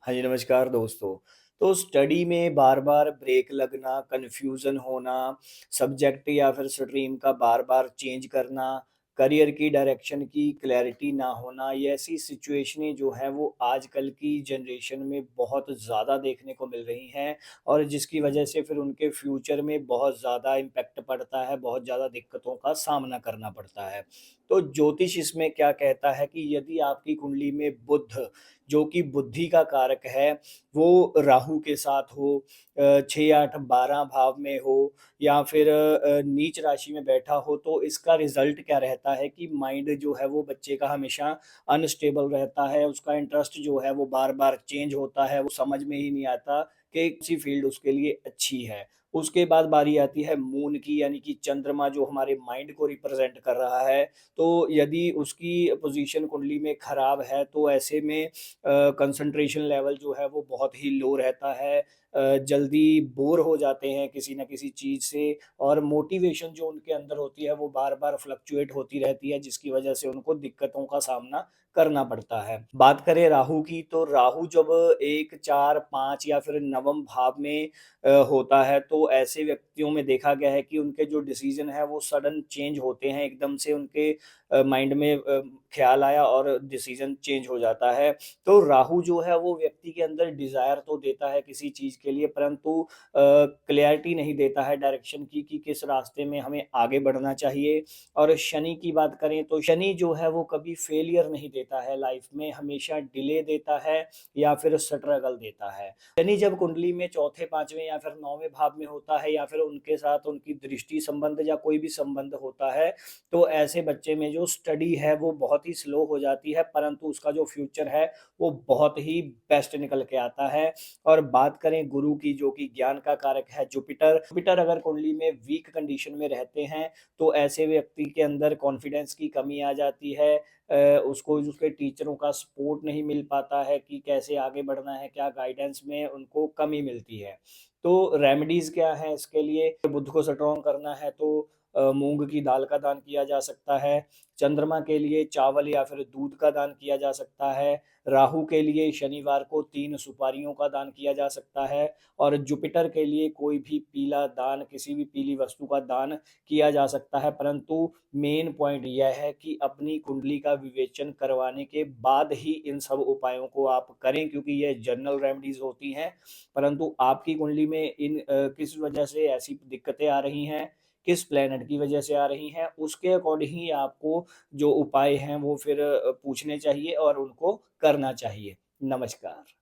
हाँ जी, नमस्कार दोस्तों। तो स्टडी में बार-बार ब्रेक लगना, कन्फ्यूज़न होना, सब्जेक्ट या फिर स्ट्रीम का बार-बार चेंज करना, करियर की डायरेक्शन की क्लैरिटी ना होना, ये ऐसी सिचुएशनें जो हैं वो आजकल की जनरेशन में बहुत ज़्यादा देखने को मिल रही हैं और जिसकी वजह से फिर उनके फ्यूचर में बहुत ज़्यादा इम्पैक्ट पड़ता है, बहुत ज़्यादा दिक्कतों का सामना करना पड़ता है। तो ज्योतिष इसमें क्या कहता है कि यदि आपकी कुंडली में बुध जो कि बुद्धि का कारक है, वो राहु के साथ हो 6, 8, 12 भाव में हो या फिर नीच राशि में बैठा हो, तो इसका रिज़ल्ट क्या रहता है कि माइंड जो है वो बच्चे का हमेशा अनस्टेबल रहता है, उसका इंटरेस्ट जो है वो बार-बार चेंज होता है, वो समझ में ही नहीं आता कि कौन-सी फ़ील्ड उसके लिए अच्छी है। उसके बाद बारी आती है मून की यानी कि चंद्रमा जो हमारे माइंड को रिप्रेज़ेंट कर रहा है, तो यदि उसकी पोज़ीशन कुंडली में खराब है, तो ऐसे में कंसंट्रेशन लेवल जो है वो बहुत ही लो रहता है। जल्दी बोर हो जाते हैं किसी न किसी चीज़ से और मोटिवेशन जो उनके अंदर होती है वो बार-बार फ्लक्चुएट होती रहती है जिसकी वजह से उनको दिक्कतों का सामना करना पड़ता है। बात करें राहु की तो राहु जब 1, 4, 5 या फिर नवम भाव में होता है तो ऐसे व्यक्तियों में देखा गया है कि उनके जो डिसीज़न है वो सडन चेंज होते हैं, एकदम से उनके माइंड में ख़्याल आया और डिसीज़न चेंज हो जाता है। तो राहु जो है वो व्यक्ति के अंदर डिज़ायर तो देता है किसी चीज़ के लिए परंतु क्लैरिटी नहीं देता है डायरेक्शन की कि किस रास्ते में हमें आगे बढ़ना चाहिए। और शनि की बात करें तो शनि जो है वो कभी फेलियर नहीं देता है लाइफ़ में, हमेशा डिले देता है या फिर स्ट्रगल देता है। शनि जब कुंडली में चौथे, 5वें या फिर 9वें भाव में होता है या फिर उनके साथ उनकी दृष्टि संबंध या कोई भी संबंध होता है, तो ऐसे बच्चे में जो स्टडी है वो बहुत ही स्लो हो जाती है परंतु उसका जो फ्यूचर है वो बहुत ही बेस्ट निकल के आता है। और बात करें गुरु की जो कि ज्ञान का कारक है जुपिटर, जुपिटर अगर कुंडली में वीक कंडीशन में रहते हैं तो ऐसे व्यक्ति के अंदर कॉन्फिडेंस की कमी आ जाती है। उसको उसके टीचरों का सपोर्ट नहीं मिल पाता है कि कैसे आगे बढ़ना है, क्या गाइडेंस में उनको कमी मिलती है। तो रेमेडीज़ क्या हैं इसके लिए? बुध को स्ट्रॉन्ग करना है तो मूँग की दाल का दान किया जा सकता है। चंद्रमा के लिए चावल या फिर दूध का दान किया जा सकता है। राहु के लिए शनिवार को 3 सुपारियों का दान किया जा सकता है और जुपिटर के लिए कोई भी पीला दान, किसी भी पीली वस्तु का दान किया जा सकता है। परंतु मेन पॉइंट यह है कि अपनी कुंडली का विवेचन करवाने के बाद ही इन सब उपायों को आप करें क्योंकि ये जनरल रेमेडीज़ होती हैं। परंतु आपकी कुंडली में किस वजह से ऐसी दिक्कतें आ रही हैं, किस प्लैनेट की वजह से आ रही हैं, उसके अकॉर्डिंग ही आपको जो उपाय हैं वो फिर पूछने चाहिए और उनको करना चाहिए। नमस्कार।